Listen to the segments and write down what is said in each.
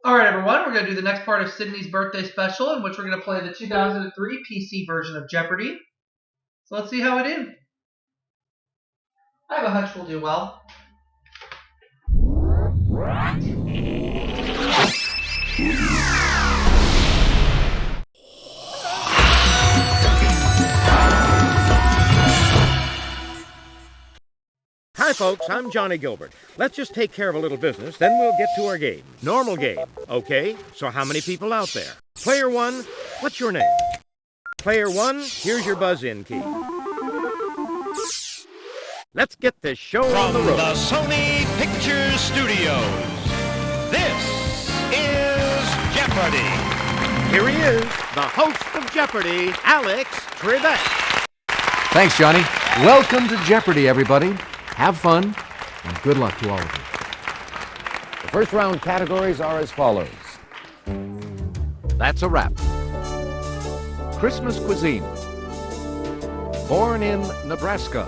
Alright everyone, we're going to do the next part of Sidney's birthday special, in which we're going to play the 2003 PC version of Jeopardy. So let's see how we do. I have a hunch we'll do well. Hi folks, I'm Johnny Gilbert. Let's just take care of a little business, then we'll get to our game. Normal game, okay? So how many people out there? Player one, what's your name? Player one, here's your buzz-in key. Let's get this show on the road. From the Sony Pictures Studios, this is Jeopardy! Here he is, the host of Jeopardy, Alex Trebek. Thanks, Johnny. Welcome to Jeopardy, everybody. Have fun, and good luck to all of you. The first round categories are as follows. That's a wrap. Christmas cuisine. Born in Nebraska.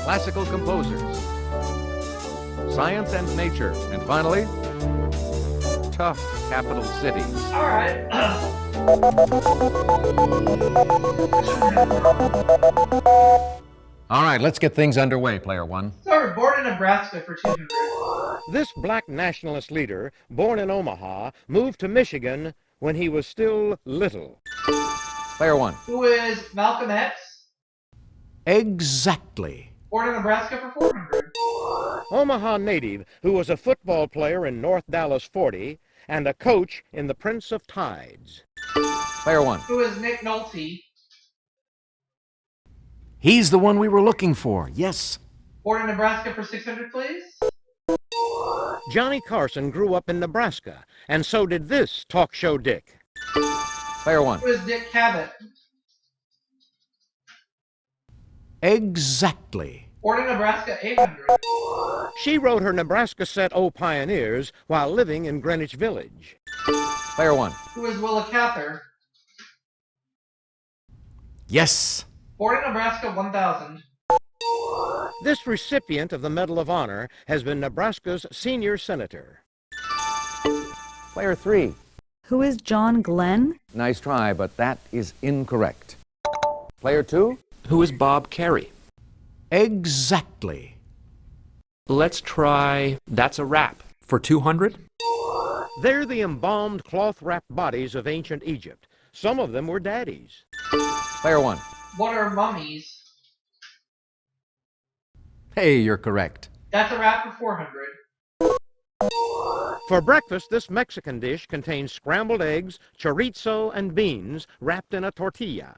Classical composers. Science and nature. And finally, tough capital cities. Alright. All right, let's get things underway, player one. So we're born in Nebraska for 200. This black nationalist leader, born in Omaha, moved to Michigan when he was still little. Player one. Who is Malcolm X? Exactly. Born in Nebraska for 400. Omaha native who was a football player in North Dallas 40 and a coach in the Prince of Tides. Player one. Who is Nick Nolte? He's the one we were looking for, yes. Born in Nebraska for 600, please. Johnny Carson grew up in Nebraska, and so did this talk show dick. Player one. Who is Dick Cavett? Exactly. Born in Nebraska, 800. She wrote her Nebraska set O Pioneers while living in Greenwich Village. Player one. Who is Willa Cather? Yes. Born in Nebraska, 1000. This recipient of the Medal of Honor has been Nebraska's senior senator. Player three. Who is John Glenn? Nice try, but that is incorrect. Player two. Who is Bob Carey? Exactly. Let's try That's a Wrap for 200. They're the embalmed cloth-wrapped bodies of ancient Egypt. Some of them were daddies. Player one. What are mummies? Hey, you're correct. That's a wrap for 400. For breakfast, this Mexican dish contains scrambled eggs, chorizo, and beans wrapped in a tortilla.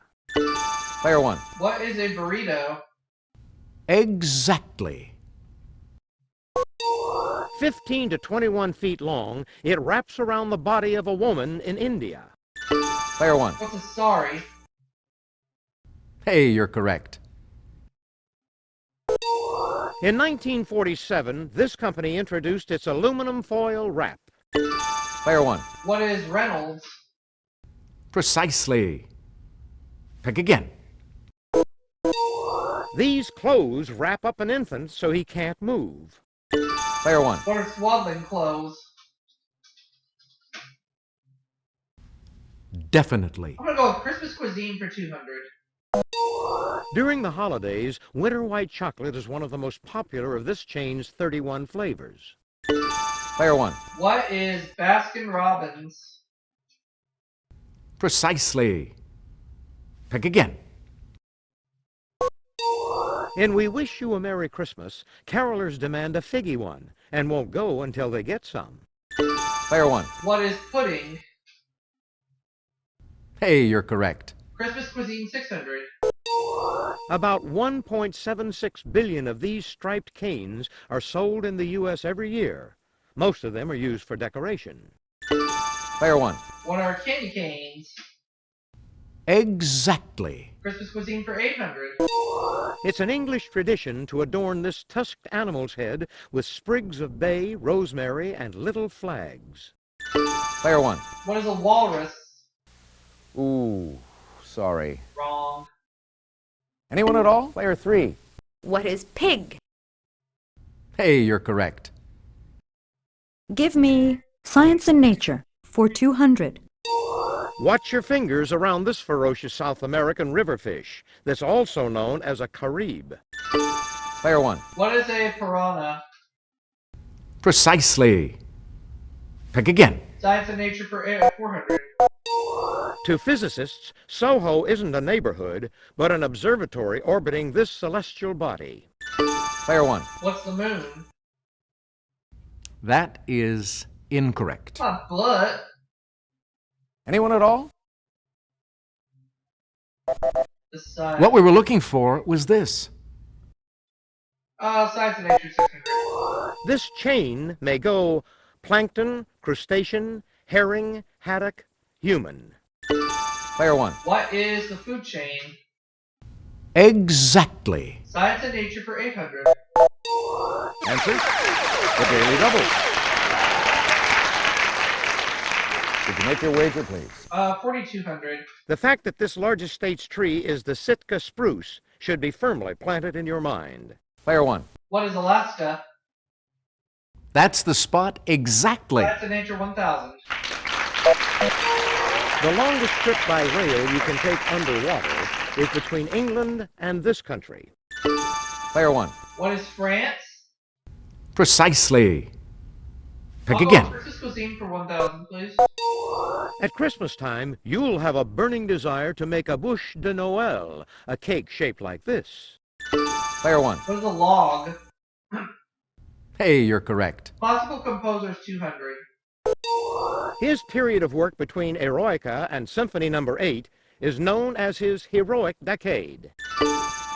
Player one. What is a burrito? Exactly. 15 to 21 feet long, it wraps around the body of a woman in India. Player one. What's a sari? Hey, you're correct. In 1947, this company introduced its aluminum foil wrap. Player one. What is Reynolds? Precisely. Pick again. These clothes wrap up an infant so he can't move. Player one. What are swaddling clothes? Definitely. I'm gonna go with Christmas cuisine for 200. During the holidays, winter white chocolate is one of the most popular of this chain's 31 flavors. Player one. What is Baskin Robbins? Precisely. Pick again. In We Wish You a Merry Christmas, carolers demand a figgy one and won't go until they get some. Player one. What is pudding? Hey, you're correct. Christmas cuisine 600. About 1.76 billion of these striped canes are sold in the U.S. every year. Most of them are used for decoration. Player one. What are candy canes? Exactly. Christmas cuisine for 800. It's an English tradition to adorn this tusked animal's head with sprigs of bay, rosemary, and little flags. Player one. What is a walrus? Ooh, sorry. Wrong. Anyone at all? Player three. What is pig? Hey, you're correct. Give me Science and Nature for 200. Watch your fingers around this ferocious South American river fish that's also known as a Carib. Player 1. What is a piranha? Precisely. Pick again. Science and Nature for 400. To physicists, Soho isn't a neighborhood, but an observatory orbiting this celestial body. Player 1. What's the moon? That is incorrect. Not blood. Anyone at all? The sun. What we were looking for was this. Science and Nature 600. This chain may go plankton, crustacean, herring, haddock, human. Player 1. What is the food chain? Exactly. Science and Nature for 800. Answer? The Daily Double. Would you make your wager, please? 4200. The fact that this largest state's tree is the Sitka spruce should be firmly planted in your mind. Player 1. What is Alaska? That's the spot exactly. Science and Nature 1000. The longest trip by rail you can take underwater is between England and this country. Player 1. What is France? Precisely. Pick What again. Christmas cuisine for 1000, please? At Christmas time, you'll have a burning desire to make a bûche de Noël, a cake shaped like this. Player 1. What is a log? Hey, you're correct. Classical composers 200. His period of work between Eroica and Symphony No. 8 is known as his heroic decade.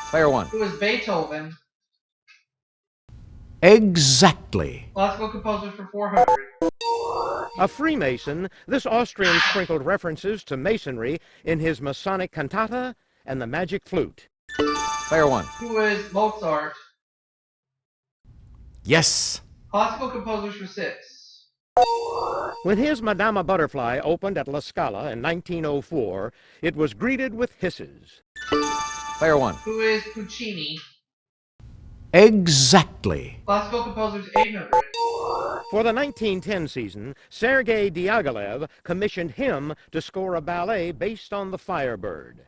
Player 1. Who is Beethoven? Exactly. Classical composers for 400. A Freemason, this Austrian sprinkled references to masonry in his Masonic cantata and the magic flute. Player 1. Who is Mozart? Yes. Classical composers for 6. When his Madama Butterfly opened at La Scala in 1904, it was greeted with hisses. Player 1. Who is Puccini? Exactly. Classical composers 800. For the 1910 season, Sergei Diaghilev commissioned him to score a ballet based on the Firebird.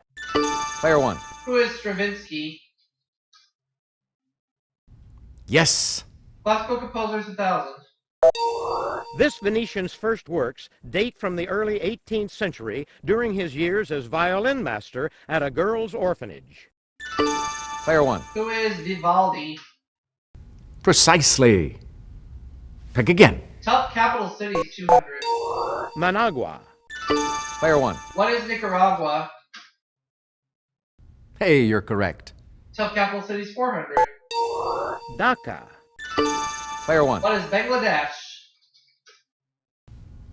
Player 1. Who is Stravinsky? Yes. Classical composers 1000. This Venetian's first works date from the early 18th century during his years as violin master at a girls' orphanage. Player 1. Who is Vivaldi? Precisely. Pick again. Top capital cities 200. Managua. Player 1. What is Nicaragua? Hey, you're correct. Top capital cities 400. Dhaka. Player 1. What is Bangladesh?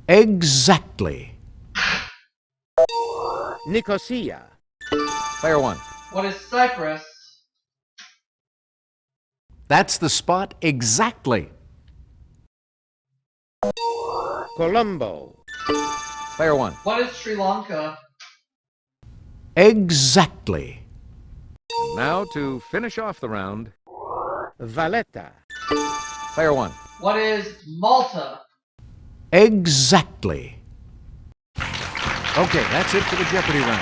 Exactly. Nicosia. Player 1. What is Cyprus? That's the spot exactly. Colombo. Player 1. What is Sri Lanka? Exactly. And now to finish off the round. Valletta. Player 1. What is Malta? Exactly. Okay, that's it for the Jeopardy round.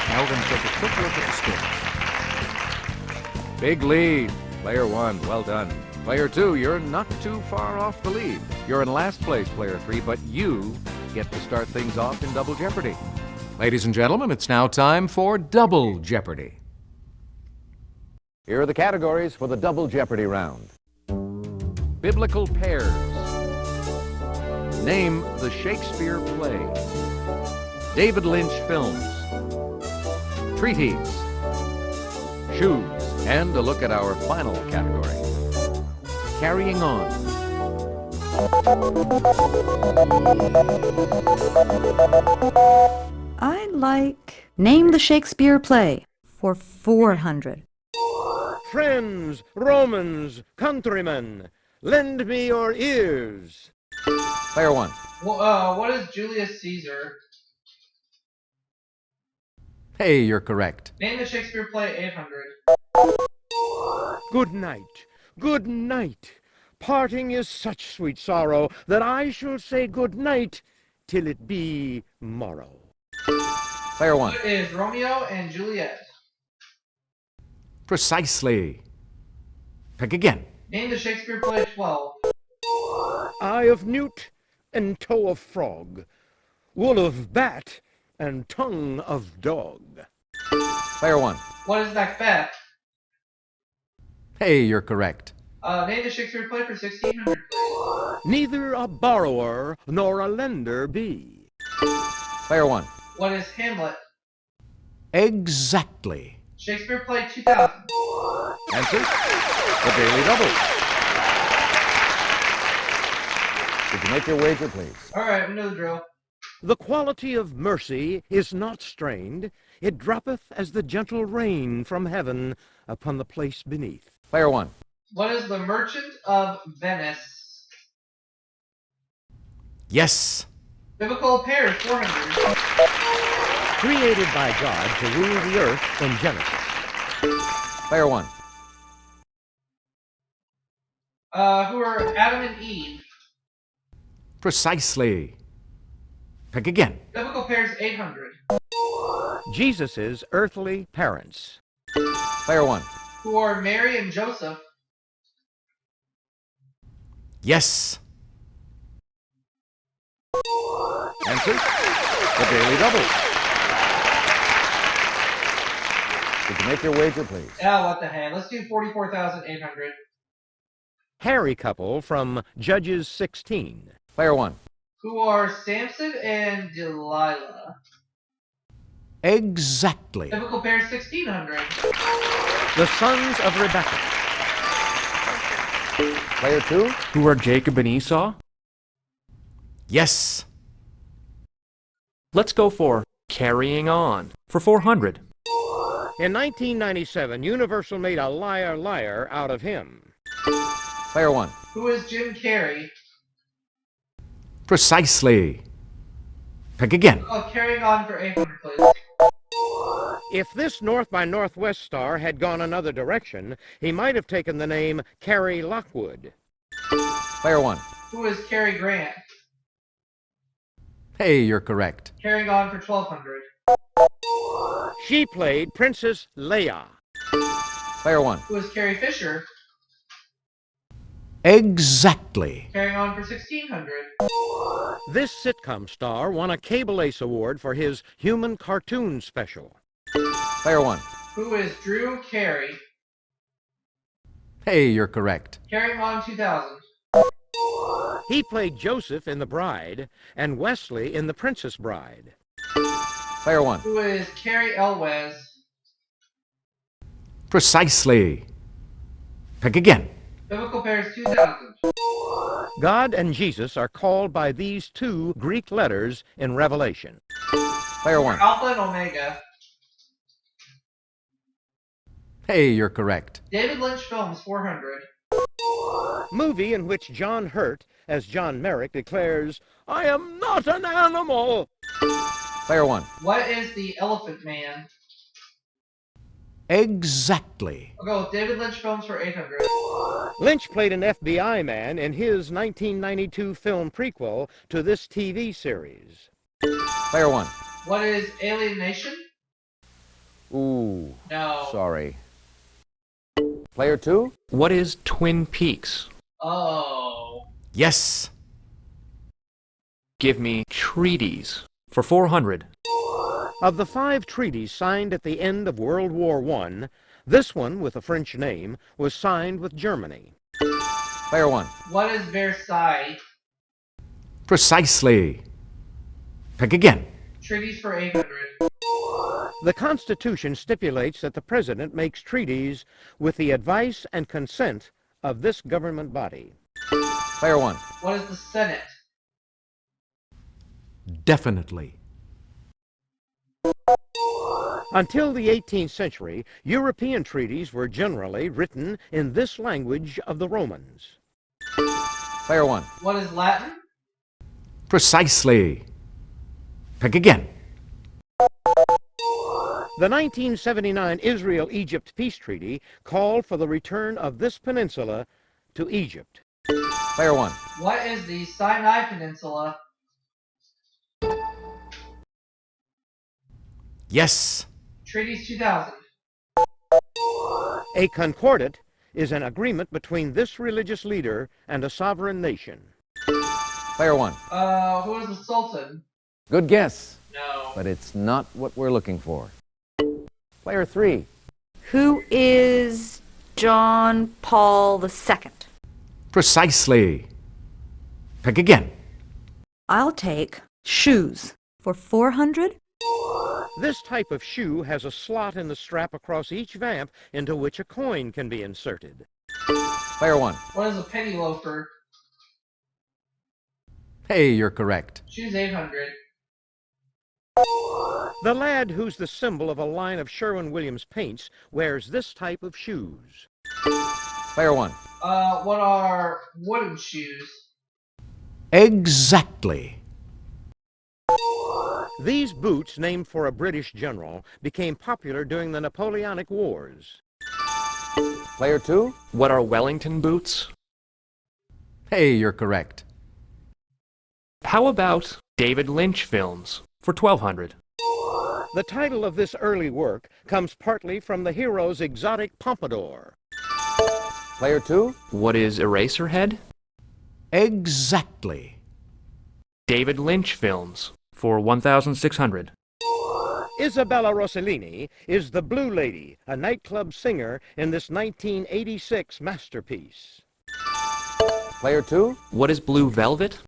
Now we're going to take a quick look at the scores. Big lead. Player 1, well done. Player 2, you're not too far off the lead. You're in last place, Player 3, but you get to start things off in Double Jeopardy. Ladies and gentlemen, it's now time for Double Jeopardy. Here are the categories for the Double Jeopardy round. Biblical pairs. Name the Shakespeare play. David Lynch films. Treaties. Shoes. And a look at our final category. Carrying on. I like Name the Shakespeare play for 400. Friends, Romans, countrymen, lend me your ears. Player 1. What is Julius Caesar? Hey, you're correct. Name the Shakespeare play 800. Good night, good night. Parting is such sweet sorrow that I shall say good night till it be morrow. Player one. What is Romeo and Juliet? Precisely. Pick again. Name the Shakespeare play 12. Eye of newt and toe of frog, wool of bat and tongue of dog. Player one. What is Macbeth? Hey, you're correct. Name the Shakespeare play for 1600, please. Neither a borrower nor a lender be. Player one. What is Hamlet? Exactly. Shakespeare play 2000. Answer? The Daily Double. Did you make your wager, please? All right, we know the drill. The quality of mercy is not strained. It droppeth as the gentle rain from heaven upon the place beneath. Player one. What is the Merchant of Venice? Yes. Biblical pairs 400. Created by God to rule the earth in Genesis. Player one. Who are Adam and Eve? Precisely. Pick again. Biblical pairs 800. Jesus' earthly parents. Player one. Who are Mary and Joseph? Yes. Answer? The Daily Double. Did you make your wager, please? Yeah, what the heck? Let's do 44,800. Harry couple from Judges 16. Player one. Who are Samson and Delilah? Exactly. Biblical pairs 1600. The sons of Rebekah. Player two. Who are Jacob and Esau? Yes. Let's go for Carrying On for 400. In 1997, Universal made a liar liar out of him. Player one. Who is Jim Carrey? Precisely. Pick again. Oh, Carrying On for 800, please. If this North by Northwest star had gone another direction, he might have taken the name Carrie Lockwood. Player one. Who is Cary Grant? Hey, you're correct. Carrying On for 1200. She played Princess Leia. Player one. Who is Carrie Fisher? Exactly. Carrying On for 1600. This sitcom star won a Cable Ace Award for his human cartoon special. Player one. Who is Drew Carey? Hey, you're correct. Carrying On 2000. He played Joseph in The Bride and Wesley in The Princess Bride. Player one. Who is Carrie Elwes? Precisely. Pick again. Biblical pairs 2000. God and Jesus are called by these two Greek letters in Revelation. Player one. Alpha and Omega. Hey, you're correct. David Lynch Films 400. Movie in which John Hurt, as John Merrick, declares, "I am not an animal." Player one. What is The Elephant Man? Exactly. I'll go with David Lynch Films for 800. Lynch played an FBI man in his 1992 film prequel to this TV series. Player one. What is Alienation? Ooh. No. Sorry. Player two. What is Twin Peaks? Oh. Yes. Give me Treaties for 400. Of the 5 treaties signed at the end of World War I, this one, with a French name, was signed with Germany. Player one. What is Versailles? Precisely. Pick again. Treaties for 800. The Constitution stipulates that the President makes treaties with the advice and consent of this government body. Player one. What is the Senate? Definitely. Until the 18th century, European treaties were generally written in this language of the Romans. Player one. What is Latin? Precisely. Pick again. The 1979 Israel-Egypt peace treaty called for the return of this peninsula to Egypt. Player 1. What is the Sinai Peninsula? Yes. Treaties 2000. A concordat is an agreement between this religious leader and a sovereign nation. Player 1. Who is the Sultan? Good guess, No. but it's not what we're looking for. Player 3. Who is John Paul II? Precisely. Pick again. I'll take shoes for 400. This type of shoe has a slot in the strap across each vamp into which a coin can be inserted. Player 1. What is a penny loafer? Hey, you're correct. Choose 800. The lad who's the symbol of a line of Sherwin-Williams paints wears this type of shoes. Player 1. What are wooden shoes? Exactly. These boots, named for a British general, became popular during the Napoleonic Wars. Player 2. What are Wellington boots? Hey, you're correct. How about David Lynch films for 1200? The title of this early work comes partly from the hero's exotic pompadour. Player 2. What is Eraserhead? Exactly. David Lynch films for 1600. Isabella Rossellini is the Blue Lady, a nightclub singer in this 1986 masterpiece. Player 2. What is Blue Velvet?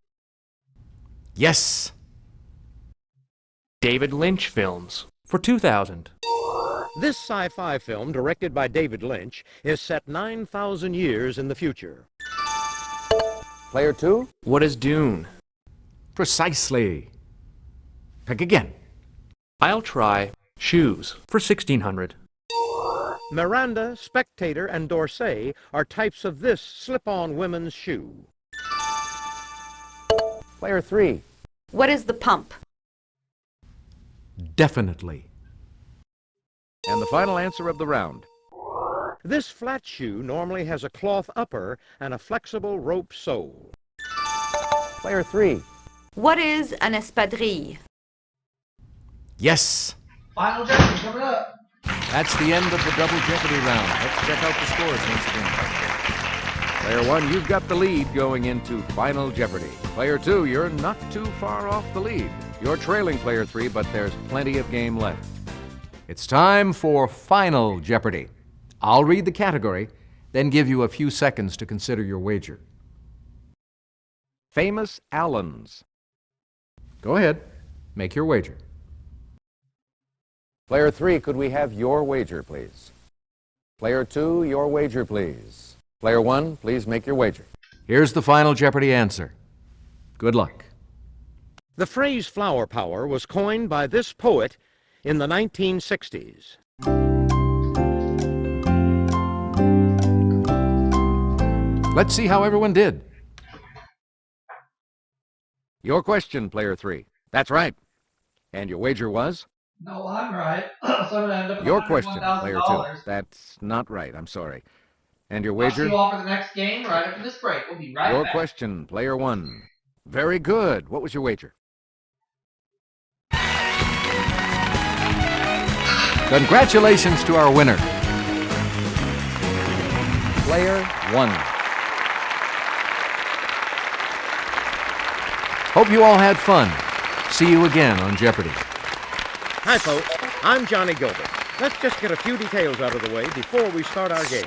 Yes. David Lynch films for 2000. This sci-fi film, directed by David Lynch, is set 9,000 years in the future. Player 2. What is Dune? Precisely. Pick again. I'll try shoes for 1600. Miranda, Spectator, and D'Orsay are types of this slip-on women's shoe. Player 3. What is the pump? Definitely. And the final answer of the round. This flat shoe normally has a cloth upper and a flexible rope sole. Player 3. What is an espadrille? Yes. Final Jeopardy coming up. That's the end of the Double Jeopardy round. Let's check out the scores once again. Player 1, you've got the lead going into Final Jeopardy. Player 2, you're not too far off the lead. You're trailing Player 3, but there's plenty of game left. It's time for Final Jeopardy. I'll read the category, then give you a few seconds to consider your wager. Famous Allens. Go ahead. Make your wager. Player 3, could we have your wager, please? Player 2, your wager, please. Player 1, please make your wager. Here's the Final Jeopardy answer. Good luck. The phrase flower power was coined by this poet in the 1960s. Let's see how everyone did. Your question, Player 3. That's right. And your wager was? No, I'm right. So I'm going to end up with Your question, Player 2. $101,000. That's not right. I'm sorry. And your I'll see wager? you all for the next game right after this break. We'll be right Your back. question, Player 1. Very good. What was your wager? Congratulations to our winner. Player 1. Hope you all had fun. See you again on Jeopardy! Hi, folks. I'm Johnny Gilbert. Let's just get a few details out of the way before we start our game.